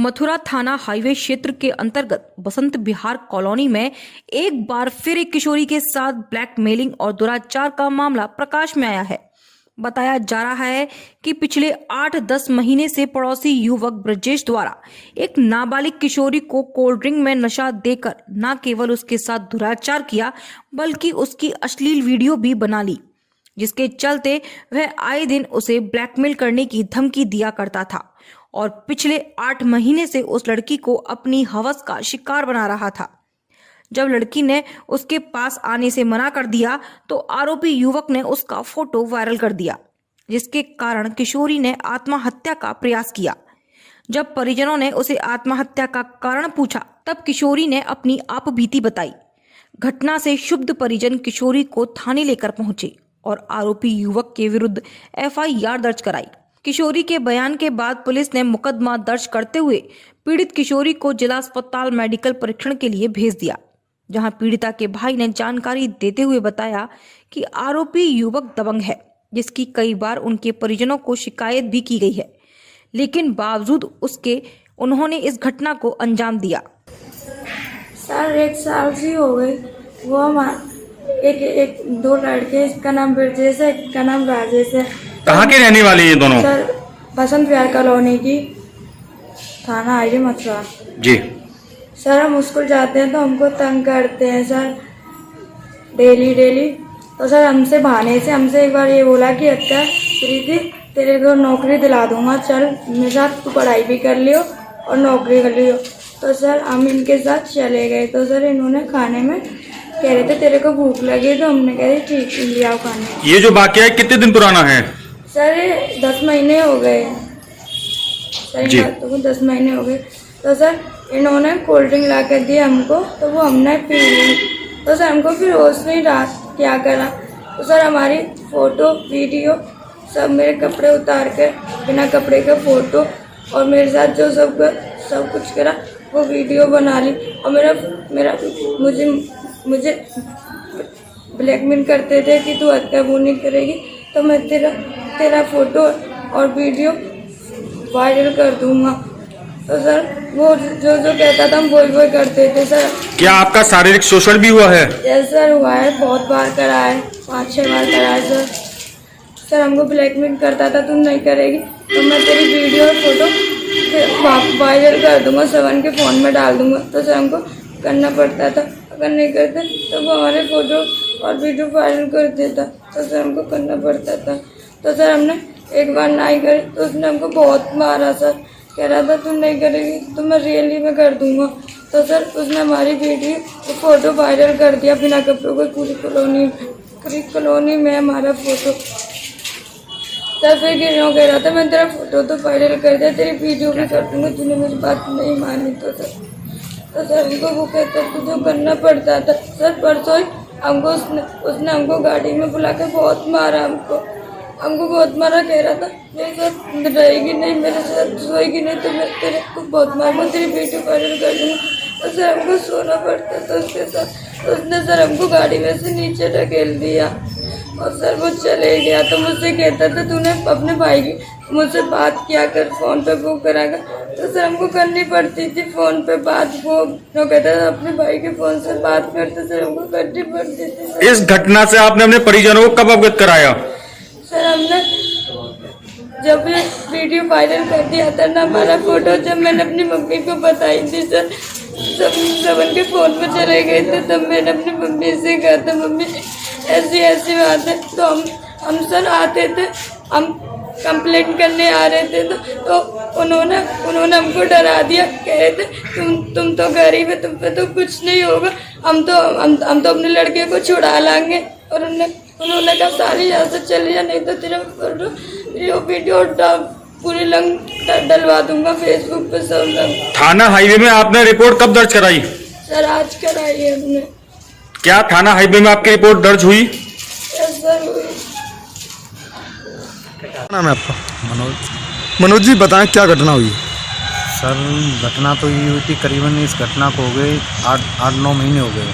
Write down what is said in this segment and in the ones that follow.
मथुरा थाना हाईवे क्षेत्र के अंतर्गत बसंत विहार कॉलोनी में एक बार फिर एक किशोरी के साथ ब्लैकमेलिंग और दुराचार का मामला प्रकाश में आया है। बताया जा रहा है कि पिछले 8-10 महीने से पड़ोसी युवक ब्रजेश द्वारा एक नाबालिग किशोरी को कोल्ड ड्रिंक में नशा देकर न केवल उसके साथ दुराचार किया बल्कि उसकी अश्लील वीडियो भी बना ली, जिसके चलते वह आए दिन उसे ब्लैकमेल करने की धमकी दिया करता था और पिछले 8 महीने से उस लड़की को अपनी हवस का शिकार बना रहा था। जब लड़की ने उसके पास आने से मना कर दिया तो आरोपी युवक ने उसका फोटो वायरल कर दिया, जिसके कारण किशोरी ने आत्महत्या का प्रयास किया। जब परिजनों ने उसे आत्महत्या का कारण पूछा तब किशोरी ने अपनी आपबीती बताई। घटना से क्षुब्ध परिजन किशोरी को थाने लेकर पहुंचे और आरोपी युवक के विरुद्ध FIR दर्ज कराई। किशोरी के बयान के बाद पुलिस ने मुकदमा दर्ज करते हुए पीड़ित किशोरी को जिला अस्पताल मेडिकल परीक्षण के लिए भेज दिया, जहां पीड़िता के भाई ने जानकारी देते हुए बताया कि आरोपी युवक दबंग है, जिसकी कई बार उनके परिजनों को शिकायत भी की गई है, लेकिन बावजूद उसके उन्होंने इस घटना को अंजाम दिया। सर 1 साल से हो गई। वो एक दो लड़के, इसका नाम ब्रजेश है, एक का नाम राजेश है। कहाँ के रहने वाले ये दोनों? सर बसंत विहार कॉलोनी की, थाना हाईवे मथुरा जी। सर हम स्कूल जाते हैं तो हमको तंग करते हैं सर, डेली। तो सर हमसे बहाने से हमसे एक बार ये बोला कि अच्छा प्रीति तेरे को नौकरी दिला दूंगा, चल मेरे साथ तू पढ़ाई भी कर लियो और नौकरी कर लियो। तो सर हम इनके साथ चले गए। तो सर इन्होंने खाने में कह रहे थे तेरे को भूख लगी, तो हमने कह रही ठीक ले आओ खाने। ये जो वाकया है कितने दिन पुराना है? सर 10 महीने हो गए सर, इन बातों को 10 महीने हो गए। तो सर इन्होंने कोल्ड ड्रिंक ला कर दी हमको, तो वो हमने पी ली। तो सर हमको फिर होश नहीं रहा क्या करा। तो सर हमारी फोटो वीडियो सब, मेरे कपड़े उतार कर बिना कपड़े का फोटो और मेरे साथ जो सब कुछ करा वो वीडियो बना ली और मुझे ब्लैकमेल करते थे कि तू हत्या नहीं करेगी तो मैं तेरा फोटो और वीडियो वायरल कर दूंगा। तो सर वो जो कहता था हम वही करते थे सर। क्या आपका शारीरिक शोषण भी हुआ है? यस सर हुआ है, बहुत बार करा है, 5-6 बार करा है सर। हमको ब्लैकमेल करता था तू नहीं करेगी तो मैं तेरी वीडियो और फोटो वायरल कर दूंगा, सबन के फ़ोन में डाल दूंगा। तो सर हमको करना पड़ता था, अगर नहीं करते तो वो हमारे फोटो और वीडियो वायरल कर देता, तो सर हमको करना पड़ता था। तो सर हमने एक बार नहीं करी तो उसने हमको बहुत मारा सर, कह रहा था तू नहीं करेगी तो मैं रियली में कर दूंगा। तो सर उसने हमारी वीडियो फोटो वायरल कर दिया बिना कपड़ों को, पूरी कॉलोनी में हमारा फोटो। सर फिर कह रहा था मैं तेरा फोटो तो वायरल कर दिया, तेरी वीडियो भी कर दूंगा, तूने मेरी बात नहीं मानी। तो सर हमको वो कहता तुझे करना पड़ता था। सर परसों ही हमको उसने हमको गाड़ी में बुला कर बहुत मारा, हमको बहुत मारा, कह रहा था मेरे साथ रहेगी नहीं, मेरे साथ सोएगी नहीं तो मैं तेरे को बहुत मारूंगा, तेरी वीडियो वायरल कर दूंगा। तो सर हमको सोना पड़ता था उसके साथ। उसने सर हमको गाड़ी में से नीचे ढकेल दिया और सर वो चले गया। तो मुझसे कहता था तूने अपने भाई की मुझसे बात किया कर, फोन पे वो करागा। तो सर हमको करनी पड़ती थी फोन पे बात, वो कहता था अपने भाई के फोन से बात करते, सर हमको करनी पड़ती थी। इस घटना से आपने अपने परिजनों को कब अवगत कराया? सर हमने जब ये वीडियो वायरल कर दिया था ना हमारा फोटो, जब मैंने अपनी मम्मी को बताई थी सर, सब उनके फोन पे चले गए थे, तब मैंने अपनी मम्मी से कहा था मम्मी ऐसी बात है। तो हम सर आते थे, हम कंप्लेंट करने आ रहे थे तो उन्होंने हमको डरा दिया, कह रहे थे तुम तो गरीब है, तुम पे तो कुछ नहीं होगा, हम तो अपने लड़के को छुड़ा लाएंगे। और उन्होंने कहा सारी यहाँ से चले जा, नहीं तो तेरा वीडियो पूरी लंग डलवा दूंगा फेसबुक पे सब लंग। थाना हाईवे में आपने रिपोर्ट कब दर्ज कराई? सर आज कराई है हमने। क्या थाना हाईवे में आपकी रिपोर्ट दर्ज हुई? यस सर हुई। क्या नाम है आपका? मनोज जी बताएं क्या घटना हुई? सर घटना तो ये हुई थी, करीबन इस घटना को हो गए 8-9 महीने हो गए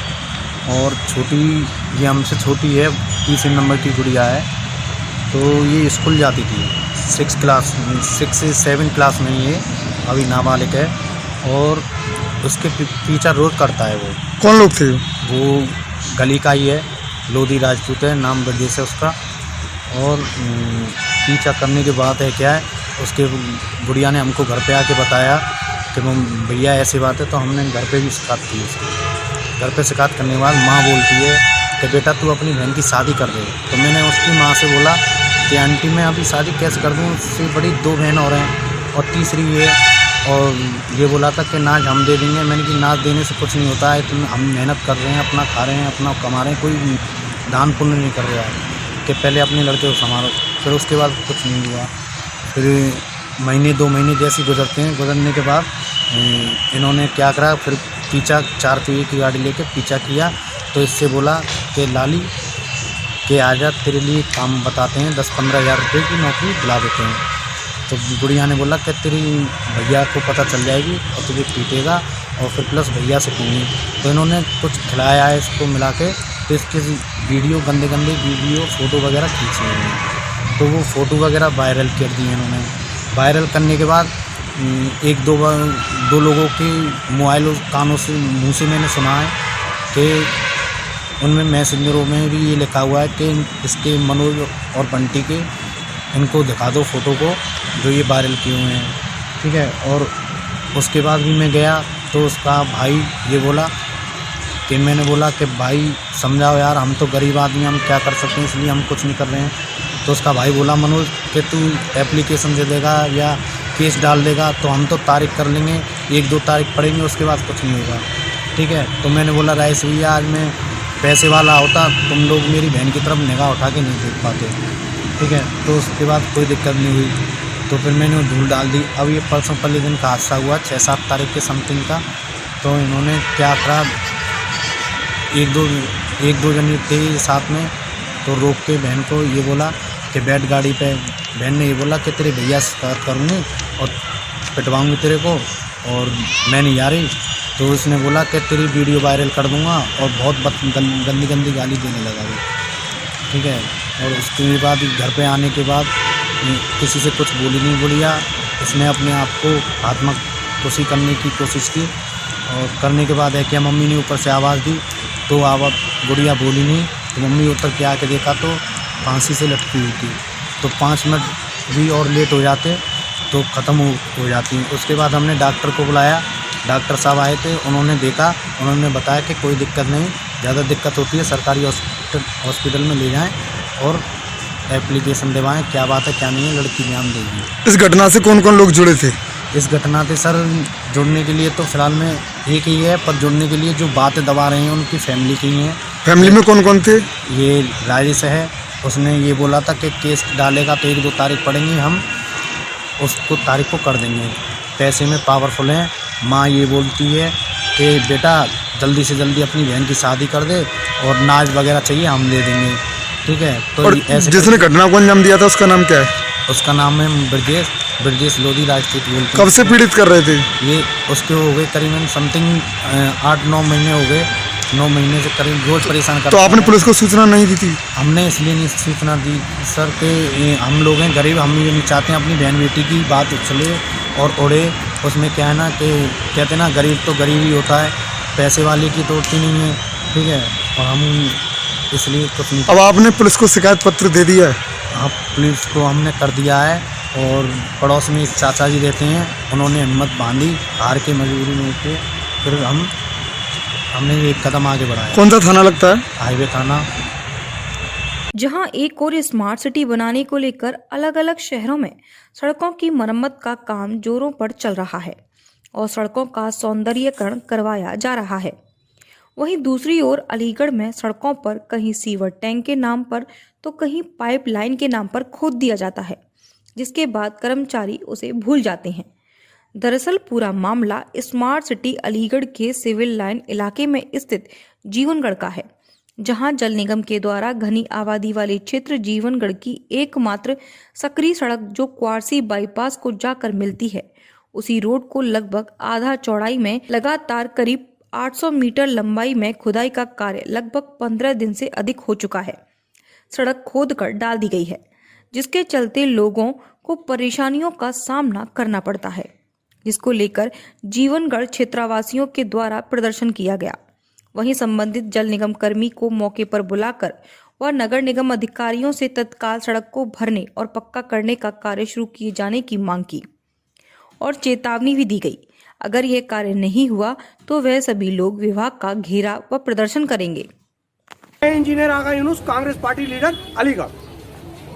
और ये हमसे छोटी है, 3 नंबर की गुड़िया है। तो ये स्कूल जाती थी 6 से 7 क्लास में ये अभी नाबालिग है और उसके पीछा रोज करता है। वो कौन लोग थे? वो गली का ही है, लोधी राजपूत है, नाम ब्रजेश है उसका। और पीछा करने के बाद है क्या है, उसके गुड़िया ने हमको घर पे आके बताया कि वो भैया ऐसी बात है, तो हमने घर पे भी शिकायत की उसकी। घर पे शिकायत करने के बाद माँ बोलती है कि बेटा तू अपनी बहन की शादी कर दे। तो मैंने उसकी माँ से बोला कि आंटी मैं अभी शादी कैसे कर दूँ, उससे बड़ी 2 बहन और हैं और तीसरी ये। और ये बोला था कि नाज हम दे देंगे। मैंने कि नाज देने से कुछ नहीं होता है, तुम हम मेहनत कर रहे हैं, अपना खा रहे हैं, अपना कमा रहे हैं, कोई दान पुण्य नहीं कर रहा है कि पहले अपने लड़के को संभालो। फिर उसके बाद कुछ नहीं हुआ। फिर महीने 2 महीने जैसे गुजरते हैं, गुजरने के बाद इन्होंने क्या करा, फिर पीछा 4 पहिए की गाड़ी लेके पीछा किया। तो इससे बोला कि लाली के आजा तेरे लिए काम बताते हैं, 10-15 हज़ार रुपये की नौकरी दिला देते हैं। तो गुड़िया ने बोला कि तेरी भैया को पता चल जाएगी और तुझे पीटेगा और फिर प्लस भैया से पीनी। तो इन्होंने कुछ खिलाया है इसको मिला के, तो इसके वीडियो गंदे वीडियो फ़ोटो वगैरह खींच लिए हैं। तो वो फ़ोटो वगैरह वायरल कर दिए इन्होंने। वायरल करने के बाद 1-2 लोगों के मोबाइल और कानों से मुँह से मैंने सुना है कि उनमें मैसेंजरों में भी ये लिखा हुआ है कि इसके मनोज और बंटी के इनको दिखा दो फ़ोटो को जो ये वायरल किए हुए हैं, ठीक है। और उसके बाद भी मैं गया तो उसका भाई ये बोला कि मैंने बोला कि भाई समझाओ यार, हम तो गरीब आदमी, हम क्या कर सकते हैं, इसलिए हम कुछ नहीं कर रहे हैं। तो उसका भाई बोला मनोज कि तू एप्लीकेशन दे देगा या केस डाल देगा तो हम तो तारीख कर लेंगे, 1-2 तारीख पड़ेंगे, उसके बाद कुछ नहीं होगा, ठीक है। तो मैंने बोला राइस भैया आज मैं पैसे वाला होता, तुम लोग मेरी बहन की तरफ निगाह उठा के नहीं देख पाते, ठीक है। तो उसके बाद कोई दिक्कत नहीं हुई। तो फिर मैंने धूल डाल दी। अब ये परसों पहले दिन का हादसा हुआ 6-7 तारीख के समथिंग का। तो इन्होंने क्या करा, एक दो जन थे साथ में, तो रोक के बहन को ये बोला कि बैठ गाड़ी पे। बहन ने ये बोला कि तेरे भैया से शिकायत करूँगी और पिटवाऊँगी तेरे को और मैं नहीं आ रही। तो उसने बोला कि तेरी वीडियो वायरल कर दूँगा और बहुत गंदी गाली देने लगा वो, ठीक है। और उसके बाद घर पे आने के बाद किसी से कुछ बोली नहीं गुड़िया। इसने अपने आप को आत्मकुशी करने की कोशिश की और करने के बाद है क्या मम्मी ने ऊपर से आवाज़ दी तो आवाज़ गुड़िया बोली नहीं। तो मम्मी उतर के आके देखा तो फांसी से लटकी हुई थी। तो 5 मिनट भी और लेट हो जाते तो ख़त्म हो जाती। उसके बाद हमने डॉक्टर को बुलाया, डॉक्टर साहब आए थे, उन्होंने देखा, उन्होंने बताया कि कोई दिक्कत नहीं, ज़्यादा दिक्कत होती है सरकारी हॉस्पिटल में ले जाएं और एप्लीकेशन दिलवाएं, क्या बात है क्या नहीं है, लड़की ध्यान देगी। इस घटना से कौन कौन लोग जुड़े थे? इस घटना से सर जुड़ने के लिए तो फिलहाल में एक ही है, पर जुड़ने के लिए जो बातें दबा रहे हैं उनकी फैमिली की हैं। फैमिली में कौन कौन थे? ये राजेश है, उसने ये बोला था कि केस डालेगा तो 1-2 तारीख पड़ेंगी, हम उसको तारीख को कर देंगे। पैसे में पावरफुल हैं। माँ ये बोलती है कि बेटा जल्दी से जल्दी अपनी बहन की शादी कर दे और नाज वगैरह चाहिए हम दे देंगे, ठीक है। तो और ऐसे जिसने घटना को अंजाम दिया था उसका नाम क्या है? उसका नाम है ब्रजेश लोधी राजपूत बोलते हैं। कब से पीड़ित कर रहे थे? ये उसके हो गए करीबन समथिंग 8-9 महीने हो गए। 9 महीने से करीब रोज परेशान करता तो आपने है। पुलिस को सूचना नहीं दी थी? हमने इसलिए नहीं सूचना दी सर कि हम लोग हैं गरीब, हम ये नहीं चाहते अपनी बहन बेटी की बात उछले और उड़े। उसमें क्या है ना कि कहते ना गरीब तो गरीब ही होता है, पैसे वाले की तो होती नहीं है, ठीक है। और हम इसलिए कुछ नहीं। अब आपने पुलिस को शिकायत पत्र दे दिया है? हाँ, पुलिस को हमने कर दिया है। और पड़ोस में एक चाचा जी रहते हैं, उन्होंने हिम्मत बांधी, हार के मजबूरी में के फिर हमने एक कदम आगे बढ़ाया। कौन सा थाना लगता है? हाईवे थाना। जहां एक और स्मार्ट सिटी बनाने को लेकर अलग अलग शहरों में सड़कों की मरम्मत का काम जोरों पर चल रहा है और सड़कों का सौंदर्यीकरण करवाया जा रहा है, वहीं दूसरी ओर अलीगढ़ में सड़कों पर कहीं सीवर टैंक के नाम पर तो कहीं पाइपलाइन के नाम पर खोद दिया जाता है, जिसके बाद कर्मचारी उसे भूल जाते हैं। दरअसल पूरा मामला स्मार्ट सिटी अलीगढ़ के सिविल लाइन इलाके में स्थित जीवनगढ़ का है, जहां जल निगम के द्वारा घनी आबादी वाले क्षेत्र जीवनगढ़ की एकमात्र सकरी सड़क जो क्वारसी बाईपास को जाकर मिलती है, उसी रोड को लगभग आधा चौड़ाई में लगातार करीब 800 मीटर लंबाई में खुदाई का कार्य लगभग 15 दिन से अधिक हो चुका है। सड़क खोद कर डाल दी गई है, जिसके चलते लोगों को परेशानियों का सामना करना पड़ता है। जिसको लेकर जीवनगढ़ क्षेत्रवासियों के द्वारा प्रदर्शन किया गया। वहीं संबंधित जल निगम कर्मी को मौके पर बुलाकर और नगर निगम अधिकारियों से तत्काल सड़क को भरने और पक्का करने का कार्य शुरू किए जाने की मांग की और चेतावनी भी दी गई। अगर यह कार्य नहीं हुआ तो वह सभी लोग विभाग का घेराव व प्रदर्शन करेंगे। इंजीनियर आगा यूनुस, कांग्रेस पार्टी लीडर, अलीगढ़।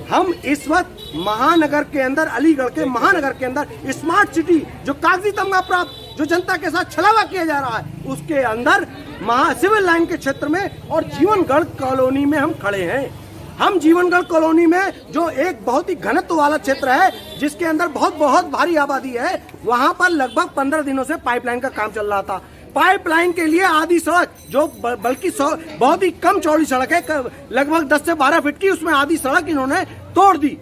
हम इस वक्त महानगर के अंदर, अलीगढ़ के महानगर के अंदर स्मार्ट सिटी जो कागजी तमगा प्राप्त, जो जनता के साथ छलावा किया जा रहा है, उसके अंदर सिविल लाइन के क्षेत्र में और जीवनगढ़ कॉलोनी में हम खड़े हैं। हम जीवनगढ़ कॉलोनी में, जो एक बहुत ही घनत्व वाला क्षेत्र है, जिसके अंदर बहुत भारी आबादी है, वहां पर लगभग 15 दिनों से पाइपलाइन का काम चल रहा था। पाइपलाइन के लिए आधी सड़क, जो बल्कि बहुत ही कम चौड़ी सड़क है, लगभग 10 से 12 फीट की, उसमें आधी सड़क इन्होंने तोड़ दी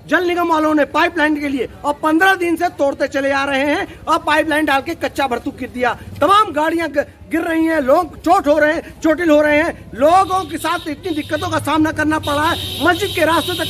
जल निगम वालों ने पाइपलाइन के लिए, और 15 दिन से तोड़ते चले आ रहे हैं और पाइपलाइन डाल के कच्चा भरतूक कर दिया। तमाम गाड़ियां गिर रही हैं, लोग चोटिल हो रहे हैं, लोगों के साथ इतनी दिक्कतों का सामना करना पड़ा है। मस्जिद के रास्ते तक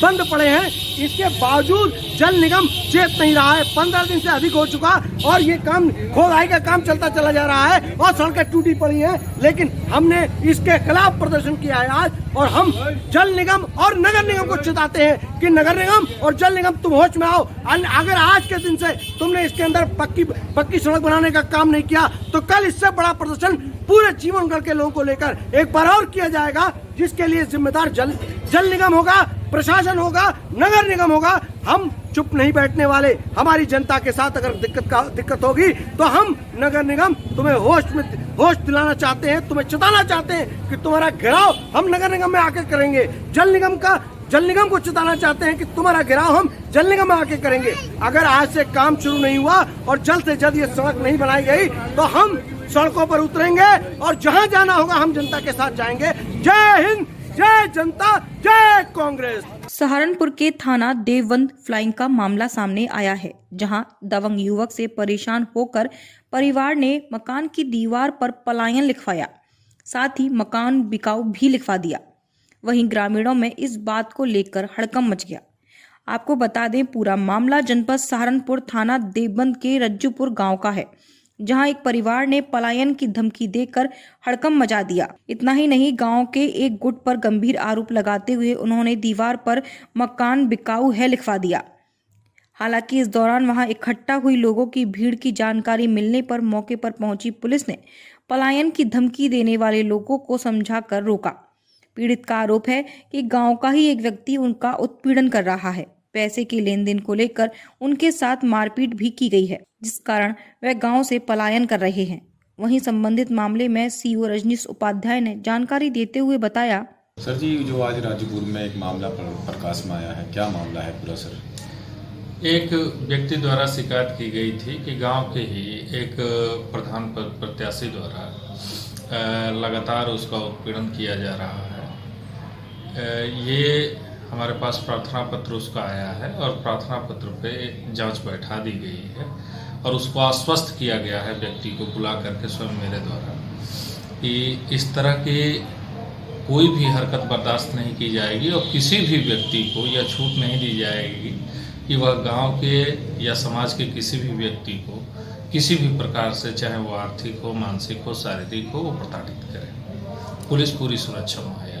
बंद पड़े हैं। इसके बावजूद जल निगम चेत नहीं रहा है। 15 दिन से अधिक हो चुका और ये काम, खोदाई का काम चलता चला जा रहा है और सड़कें टूटी पड़ी हैं। लेकिन हमने इसके खिलाफ प्रदर्शन किया है आज, और हम जल निगम और नगर निगम को चेताते हैं कि नगर निगम और जल निगम, तुम होश में आओ। अगर आज के दिन से तुमने इसके अंदर पक्की सड़क बनाने का काम नहीं किया तो कल इससे बड़ा प्रदर्शन पूरे जीवनगढ़ के लोगों को लेकर एक बार और किया जाएगा, जिसके लिए जिम्मेदार जल निगम होगा, प्रशासन होगा, नगर निगम होगा। हम चुप नहीं बैठने वाले। हमारी जनता के साथ अगर दिक्कत होगी तो हम नगर निगम तुम्हें होश दिलाना चाहते हैं, तुम्हें चेताना चाहते हैं कि तुम्हारा घेराव हम नगर निगम में आकर करेंगे। जल निगम को चेताना चाहते हैं कि तुम्हारा घेराव हम जल निगम में आके करेंगे। अगर आज से काम शुरू नहीं हुआ और जल्द से जल्द ये सड़क नहीं बनाई गई तो हम सड़कों पर उतरेंगे और जहां जाना होगा हम जनता के साथ जाएंगे। जय हिंद, जय जनता, जय कांग्रेस। सहारनपुर के थाना देवबंद फ्लाइंग का मामला सामने आया है, जहां दबंग युवक से परेशान होकर परिवार ने मकान की दीवार पर पलायन लिखवाया, साथ ही मकान बिकाऊ भी लिखवा दिया। वहीं ग्रामीणों में इस बात को लेकर हड़कंप मच गया। आपको बता दें, पूरा मामला जनपद सहारनपुर थाना देवबंद के रज्जूपुर गांव का है, जहां एक परिवार ने पलायन की धमकी देकर हड़कंप मचा दिया। इतना ही नहीं, गांव के एक गुट पर गंभीर आरोप लगाते हुए उन्होंने दीवार पर मकान बिकाऊ है लिखवा दिया। हालांकि इस दौरान वहां इकट्ठा हुई लोगों की भीड़ की जानकारी मिलने पर मौके पर पहुंची पुलिस ने पलायन की धमकी देने वाले लोगों को समझाकर रोका। पीड़ित का आरोप है कि गांव का ही एक व्यक्ति उनका उत्पीड़न कर रहा है। पैसे के लेन देन को लेकर उनके साथ मारपीट भी की गई है, जिस कारण वह गांव से पलायन कर रहे हैं। वहीं संबंधित मामले में सीओ रजनीश उपाध्याय ने जानकारी देते हुए बताया। सर जी, जो आज राजपुर में एक मामला प्रकाश में आया है, क्या मामला है पूरा सर? एक व्यक्ति द्वारा शिकायत की गई थी कि गांव के ही एक प्रधान प्रत्याशी द्वारा लगातार उसका उत्पीड़न किया जा रहा है। ये हमारे पास प्रार्थना पत्र उसका आया है और प्रार्थना पत्र पे जांच बैठा दी गई है और उसको आश्वस्त किया गया है व्यक्ति को बुला करके स्वयं मेरे द्वारा कि इस तरह की कोई भी हरकत बर्दाश्त नहीं की जाएगी और किसी भी व्यक्ति को यह छूट नहीं दी जाएगी कि वह गांव के या समाज के किसी भी व्यक्ति को किसी भी प्रकार से, चाहे वो आर्थिक हो, मानसिक हो, शारीरिक हो, वो प्रताड़ित करे। पुलिस पूरी सुरक्षा मुहैया